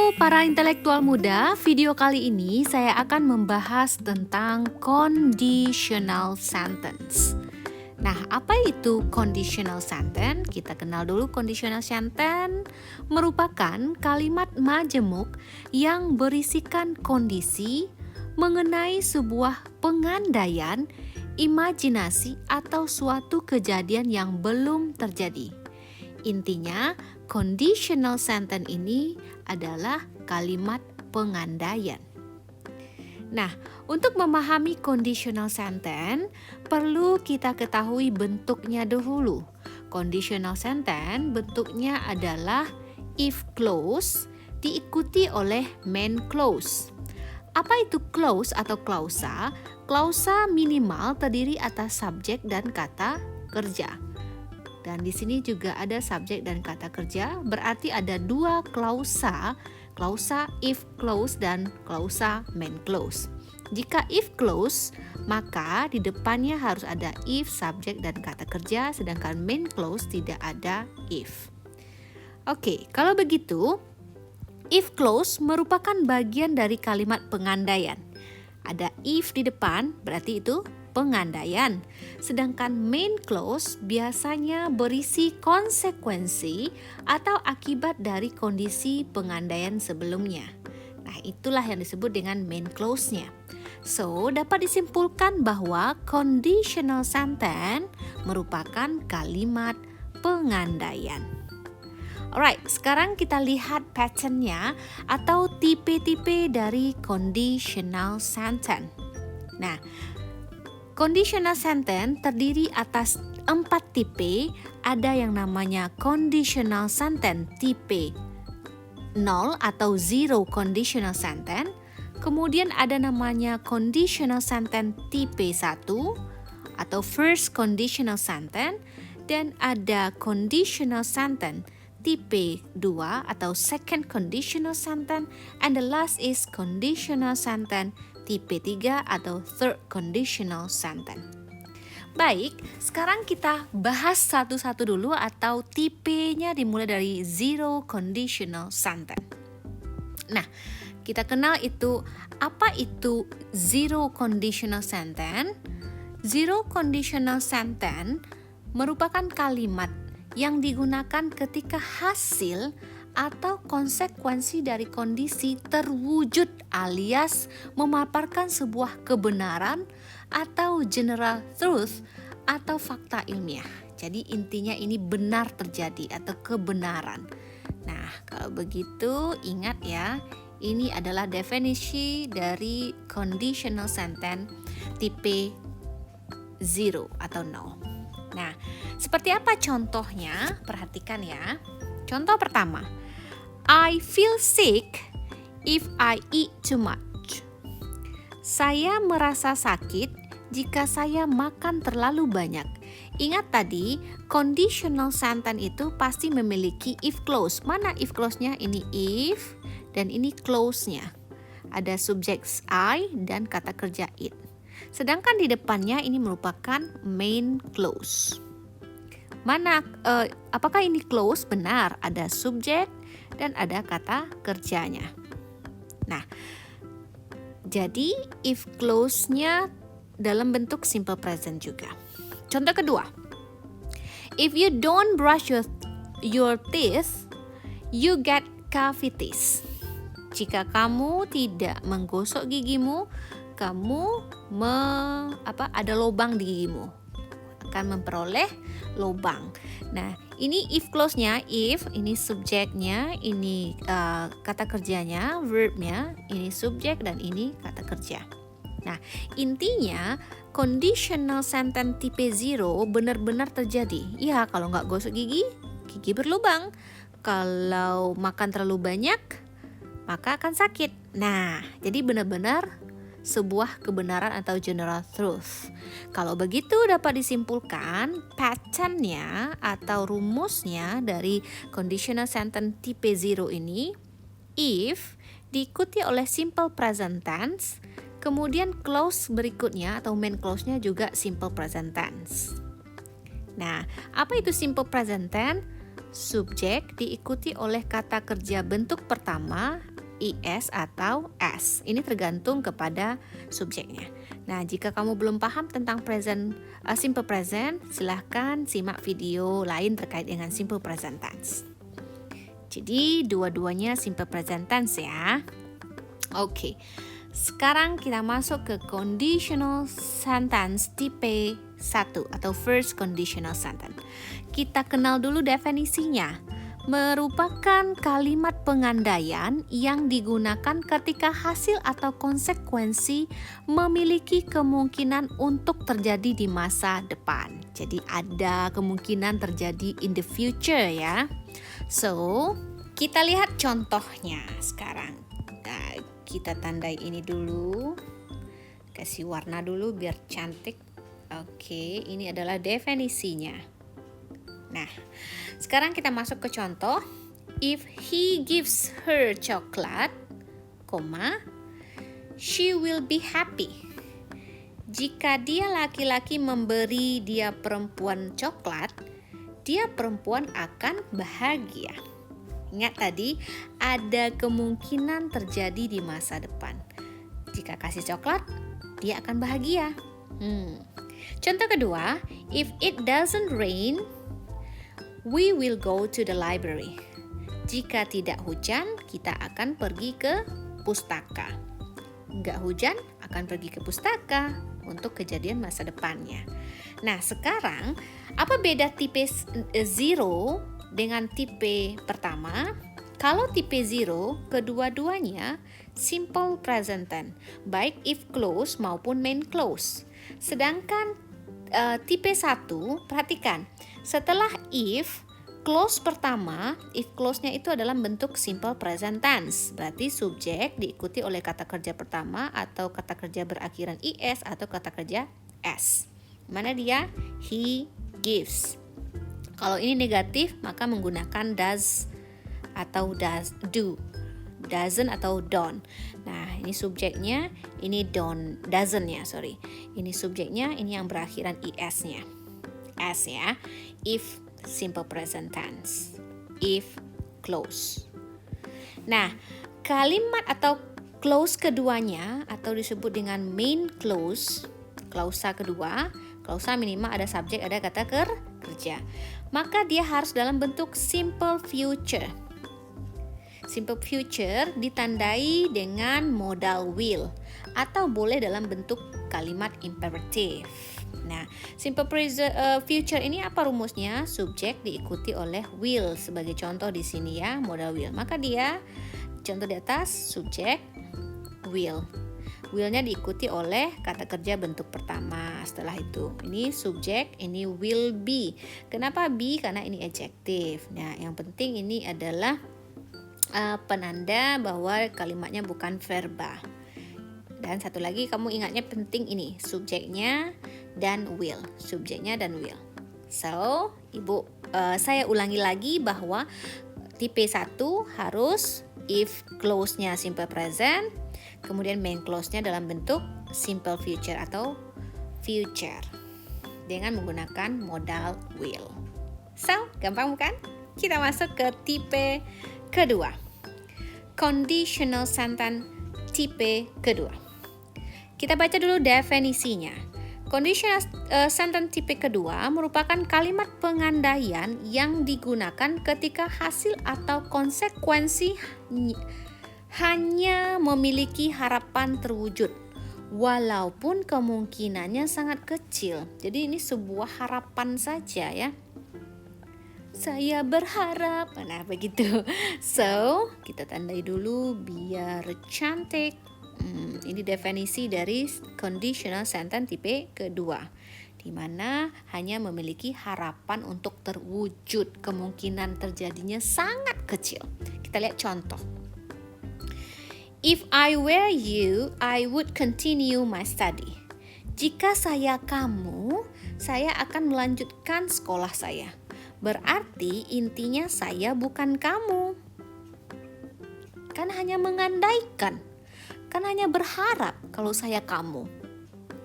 Halo para intelektual muda, video kali ini saya akan membahas tentang conditional sentence. Nah, apa itu conditional sentence? Kita kenal dulu. Conditional sentence merupakan kalimat majemuk yang berisikan kondisi mengenai sebuah pengandaian, imajinasi atau suatu kejadian yang belum terjadi. Intinya, conditional sentence ini adalah kalimat pengandaian. Nah, untuk memahami conditional sentence, perlu kita ketahui bentuknya dahulu. Conditional sentence bentuknya adalah if clause diikuti oleh main clause. Apa itu clause atau klausa? Klausa minimal terdiri atas subjek dan kata kerja. Dan di sini juga ada subjek dan kata kerja, berarti ada dua klausa if clause dan klausa main clause. Jika if clause, maka di depannya harus ada if, subjek dan kata kerja, sedangkan main clause tidak ada if. Oke, kalau begitu, if clause merupakan bagian dari kalimat pengandaian. Ada if di depan, berarti itu pengandaian. Sedangkan main clause biasanya berisi konsekuensi atau akibat dari kondisi pengandaian sebelumnya. Nah, itulah yang disebut dengan main clause-nya. So, dapat disimpulkan bahwa conditional sentence merupakan kalimat pengandaian. Alright, sekarang kita lihat pattern-nya atau tipe-tipe dari conditional sentence. Nah, conditional sentence terdiri atas 4 tipe. Ada yang namanya conditional sentence tipe 0 atau zero conditional sentence. Kemudian ada namanya conditional sentence tipe 1 atau first conditional sentence. Dan ada conditional sentence tipe 2 atau second conditional sentence. And the last is conditional sentence tipe 3 atau third conditional sentence. Baik, sekarang kita bahas satu-satu dulu atau tipenya dimulai dari zero conditional sentence. Nah, kita kenal itu apa itu zero conditional sentence. Zero conditional sentence merupakan kalimat yang digunakan ketika hasil atau konsekuensi dari kondisi terwujud alias memaparkan sebuah kebenaran atau general truth atau fakta ilmiah. Jadi intinya ini benar terjadi atau kebenaran. Nah, kalau begitu ingat ya, ini adalah definisi dari conditional sentence tipe 0 atau 0. Nah, seperti apa contohnya? Perhatikan ya. Contoh pertama, I feel sick if I eat too much. Saya merasa sakit jika saya makan terlalu banyak. Ingat tadi, conditional sentence itu pasti memiliki if clause. Mana if clause-nya? Ini if dan ini clause-nya. Ada subjek I dan kata kerja it. Sedangkan di depannya ini merupakan main clause. Mana apakah ini clause? Benar, ada subjek dan ada kata kerjanya. Nah, jadi if clause-nya dalam bentuk simple present juga. Contoh kedua, if you don't brush your teeth, you get cavities. Jika kamu tidak menggosok gigimu, kamu ada lubang di gigimu, akan memperoleh lubang. Nah, ini if clause-nya, if, ini subjeknya, ini kata kerjanya, verbnya, ini subjek dan ini kata kerja. Nah, intinya conditional sentence tipe 0 benar-benar terjadi. Ya, kalau nggak gosok gigi, gigi berlubang. Kalau makan terlalu banyak, maka akan sakit. Nah, jadi benar-benar sebuah kebenaran atau general truth. Kalau begitu dapat disimpulkan pattern-nya atau rumusnya dari conditional sentence tipe 0 ini, if diikuti oleh simple present tense, kemudian clause berikutnya atau main clause-nya juga simple present tense. Nah, apa itu simple present tense? subjek diikuti oleh kata kerja bentuk pertama is atau s. Ini tergantung kepada subjeknya. Nah, jika kamu belum paham tentang simple present, silahkan simak video lain terkait dengan simple present tense. Jadi, dua-duanya simple present tense ya. Oke. Sekarang kita masuk ke conditional sentence tipe 1 atau first conditional sentence. Kita kenal dulu definisinya. Merupakan kalimat pengandaian yang digunakan ketika hasil atau konsekuensi memiliki kemungkinan untuk terjadi di masa depan. Jadi ada kemungkinan terjadi in the future ya. So, kita lihat contohnya sekarang. Nah, kita tandai ini dulu. Kasih warna dulu biar cantik. Oke, ini adalah definisinya. Nah, sekarang kita masuk ke contoh. If he gives her chocolate, she will be happy. Jika dia laki-laki memberi dia perempuan coklat, dia perempuan akan bahagia. Ingat tadi, ada kemungkinan terjadi di masa depan. Jika kasih coklat, dia akan bahagia. Contoh kedua, if it doesn't rain, we will go to the library. Jika tidak hujan, kita akan pergi ke pustaka. Enggak hujan, akan pergi ke pustaka untuk kejadian masa depannya. Nah, sekarang apa beda tipe 0 dengan tipe pertama? Kalau tipe 0, kedua-duanya simple present tense, baik if clause maupun main clause. Sedangkan tipe 1, perhatikan, setelah if, clause pertama, if clause-nya itu adalah bentuk simple present tense. Berarti subjek diikuti oleh kata kerja pertama atau kata kerja berakhiran is atau kata kerja s. Mana dia? He gives. Kalau ini negatif, maka menggunakan does atau do. Doesn't atau don't. Nah, ini subjeknya, ini doesn't ya, sorry. Ini subjeknya, ini yang berakhiran is-nya. S ya. If simple present tense. If clause. Nah, kalimat atau clause keduanya atau disebut dengan main clause, klausa kedua, klausa minimal ada subjek, ada kata kerja. Maka dia harus dalam bentuk simple future. Simple future ditandai dengan modal will atau boleh dalam bentuk kalimat imperatif. Nah, simple future ini apa rumusnya? Subjek diikuti oleh will sebagai contoh di sini ya, modal will. Maka dia contoh di atas subjek will. Will-nya diikuti oleh kata kerja bentuk pertama. Setelah itu, ini subjek, ini will be. Kenapa be? Karena ini adjektif. Nah, yang penting ini adalah penanda bahwa kalimatnya bukan verba. Dan satu lagi kamu ingatnya penting ini, subjeknya dan will. Subjeknya dan will. So, saya ulangi lagi bahwa tipe 1 harus if clause-nya simple present, kemudian main clause-nya dalam bentuk simple future atau future dengan menggunakan modal will. So, gampang bukan? Kita masuk ke tipe kedua, conditional sentence tipe kedua. Kita baca dulu definisinya. Conditional sentence tipe kedua merupakan kalimat pengandaian yang digunakan ketika hasil atau konsekuensi hanya memiliki harapan terwujud, walaupun kemungkinannya sangat kecil. Jadi ini sebuah harapan saja ya. Saya berharap, nah begitu. So, kita tandai dulu biar cantik. Ini definisi dari conditional sentence tipe kedua, di mana hanya memiliki harapan untuk terwujud, kemungkinan terjadinya sangat kecil. Kita lihat contoh. If I were you, I would continue my study. Jika saya kamu, saya akan melanjutkan sekolah saya. Berarti intinya saya bukan kamu. Kan hanya mengandaikan. Kan hanya berharap kalau saya kamu.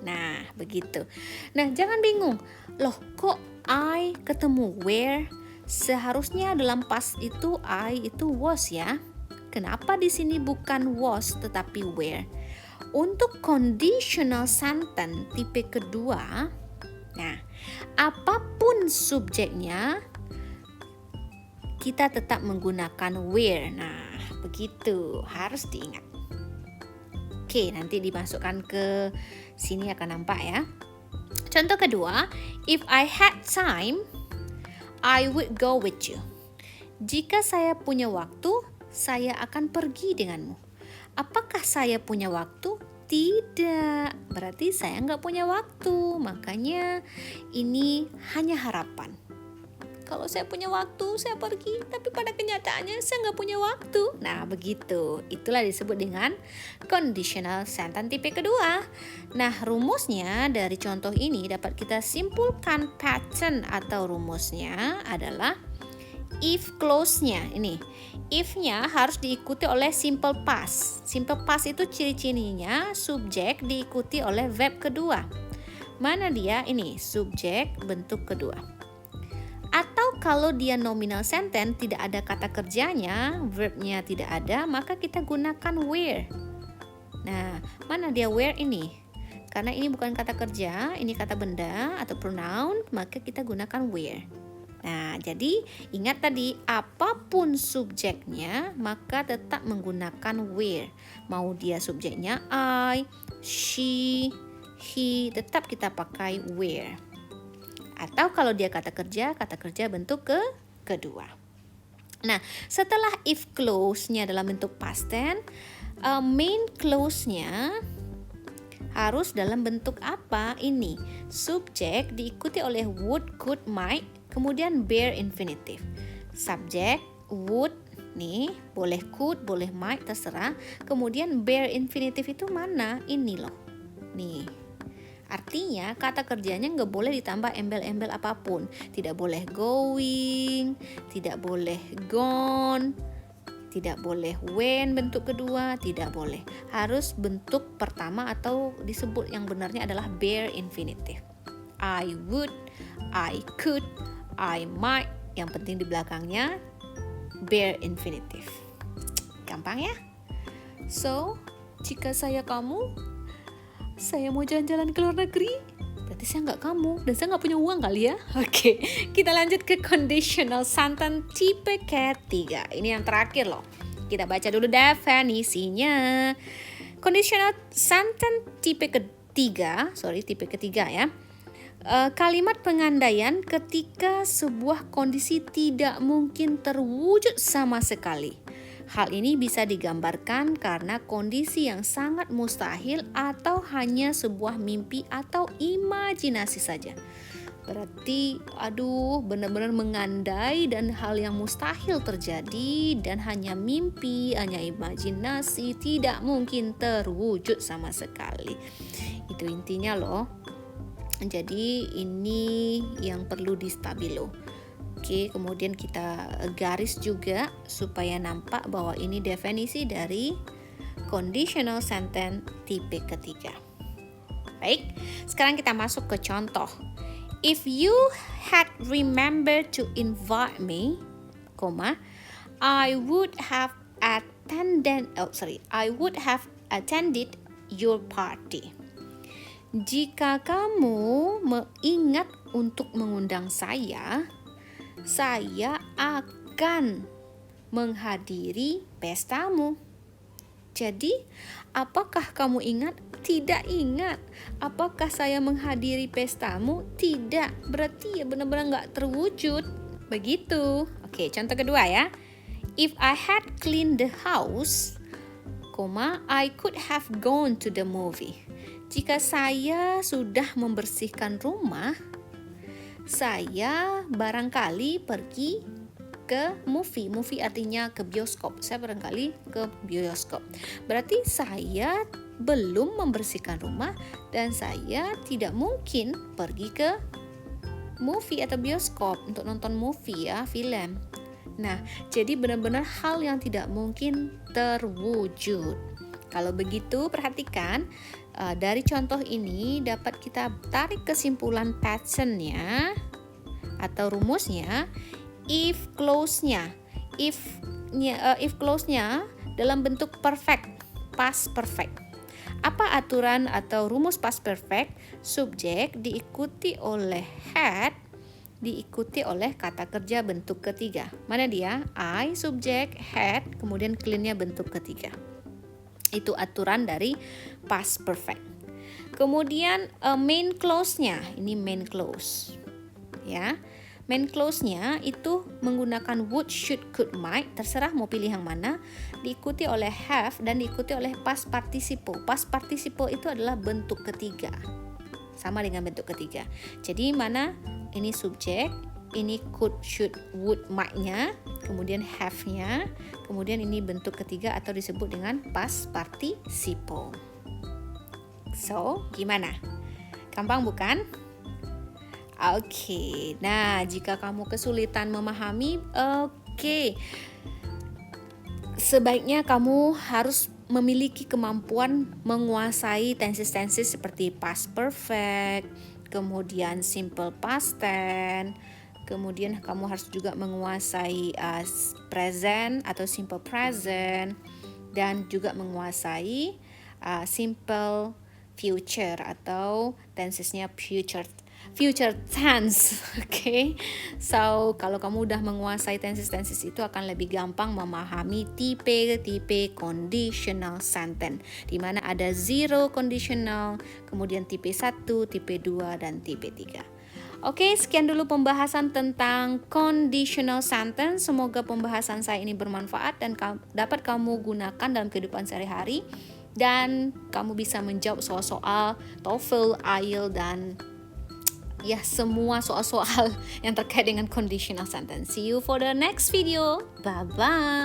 Nah, begitu. Nah, jangan bingung. Loh, kok I ketemu where? Seharusnya dalam past itu I itu was ya. Kenapa di sini bukan was tetapi were? Untuk conditional sentence tipe kedua, nah, apapun subjeknya kita tetap menggunakan were. Nah, begitu, harus diingat. Oke, nanti dimasukkan ke sini akan nampak ya. Contoh kedua, if I had time, I would go with you. Jika saya punya waktu, saya akan pergi denganmu. Apakah saya punya waktu? Tidak, berarti saya nggak punya waktu. Makanya ini hanya harapan. Kalau saya punya waktu, saya pergi. Tapi pada kenyataannya saya nggak punya waktu. Nah, begitu. Itulah disebut dengan conditional sentence tipe kedua. Nah, rumusnya dari contoh ini dapat kita simpulkan. Pattern atau rumusnya adalah if clause-nya. Ini, if-nya harus diikuti oleh simple past. Simple past itu ciri-cirinya subjek diikuti oleh verb kedua. Mana dia? Ini, subjek bentuk kedua. Atau kalau dia nominal sentence tidak ada kata kerjanya, verbnya tidak ada, maka kita gunakan were. Nah, mana dia were ini? Karena ini bukan kata kerja, ini kata benda atau pronoun, maka kita gunakan were. Nah, jadi ingat tadi, apapun subjeknya, maka tetap menggunakan were. Mau dia subjeknya I, she, he, tetap kita pakai were. Atau kalau dia kata kerja bentuk kedua. Nah, setelah if clause-nya dalam bentuk past tense, main clause-nya harus dalam bentuk apa? Ini, subjek diikuti oleh would, could, might, kemudian bare infinitive. Subjek, would, nih, boleh could, boleh might, terserah. Kemudian bare infinitive itu mana? Ini loh, nih. Artinya kata kerjanya nggak boleh ditambah embel-embel apapun. Tidak boleh going, tidak boleh gone, tidak boleh when bentuk kedua, tidak boleh. Harus bentuk pertama atau disebut yang benarnya adalah bare infinitive. I would, I could, I might. Yang penting di belakangnya bare infinitive. Gampang ya? So, jika saya kamu, saya mau jalan-jalan ke luar negeri, berarti saya nggak kamu, dan saya nggak punya uang kali ya. Oke, kita lanjut ke conditional sentence tipe ketiga. Ini yang terakhir loh. Kita baca dulu definisinya. Conditional sentence tipe ketiga ya. Kalimat pengandaian ketika sebuah kondisi tidak mungkin terwujud sama sekali. Hal ini bisa digambarkan karena kondisi yang sangat mustahil atau hanya sebuah mimpi atau imajinasi saja. Berarti, benar-benar mengandai dan hal yang mustahil terjadi dan hanya mimpi, hanya imajinasi, tidak mungkin terwujud sama sekali. Itu intinya loh. Jadi ini yang perlu distabilo. Oke, kemudian kita garis juga supaya nampak bahwa ini definisi dari conditional sentence tipe ketiga. Baik, sekarang kita masuk ke contoh. If you had remembered to invite me, I would have attended your party. Jika kamu mengingat untuk mengundang saya akan menghadiri pestamu. Jadi, apakah kamu ingat? Tidak ingat. Apakah saya menghadiri pestamu? Tidak. Berarti ya benar-benar nggak terwujud. Begitu. Oke, contoh kedua ya. If I had cleaned the house, I could have gone to the movie. Jika saya sudah membersihkan rumah, saya barangkali pergi ke movie. Movie artinya ke bioskop. Saya barangkali ke bioskop. Berarti saya belum membersihkan rumah dan saya tidak mungkin pergi ke movie atau bioskop untuk nonton movie ya, film. Nah, jadi benar-benar hal yang tidak mungkin terwujud. Kalau begitu, perhatikan dari contoh ini dapat kita tarik kesimpulan pattern-nya atau rumusnya. if clause-nya. If clause-nya dalam bentuk perfect, past perfect. Apa aturan atau rumus past perfect? Subjek diikuti oleh had, diikuti oleh kata kerja bentuk ketiga. Mana dia? I, subjek, had, kemudian clean-nya bentuk ketiga. Itu aturan dari past perfect. Kemudian main clause-nya, ini main clause. Ya. Main clause-nya itu menggunakan would, should, could, might, terserah mau pilih yang mana, diikuti oleh have dan diikuti oleh past participle. Past participle itu adalah bentuk ketiga. Sama dengan bentuk ketiga. Jadi mana ini subjek, ini could, should, would, might-nya, kemudian have-nya, kemudian ini bentuk ketiga atau disebut dengan past participle. So, gimana? Gampang bukan? Oke, nah jika kamu kesulitan memahami, sebaiknya kamu harus memiliki kemampuan menguasai tenses-tenses seperti past perfect, kemudian simple past tense, kemudian kamu harus juga menguasai present atau simple present, dan juga menguasai simple future atau tensesnya future tense. Okay, so kalau kamu udah menguasai tenses itu akan lebih gampang memahami tipe conditional sentence, di mana ada zero conditional, kemudian tipe 1, tipe 2, dan tipe 3. Oke, sekian dulu pembahasan tentang conditional sentence. Semoga pembahasan saya ini bermanfaat dan dapat kamu gunakan dalam kehidupan sehari-hari, dan kamu bisa menjawab soal-soal TOEFL, IELTS, dan ya semua soal-soal yang terkait dengan conditional sentence. See you for the next video. Bye-bye.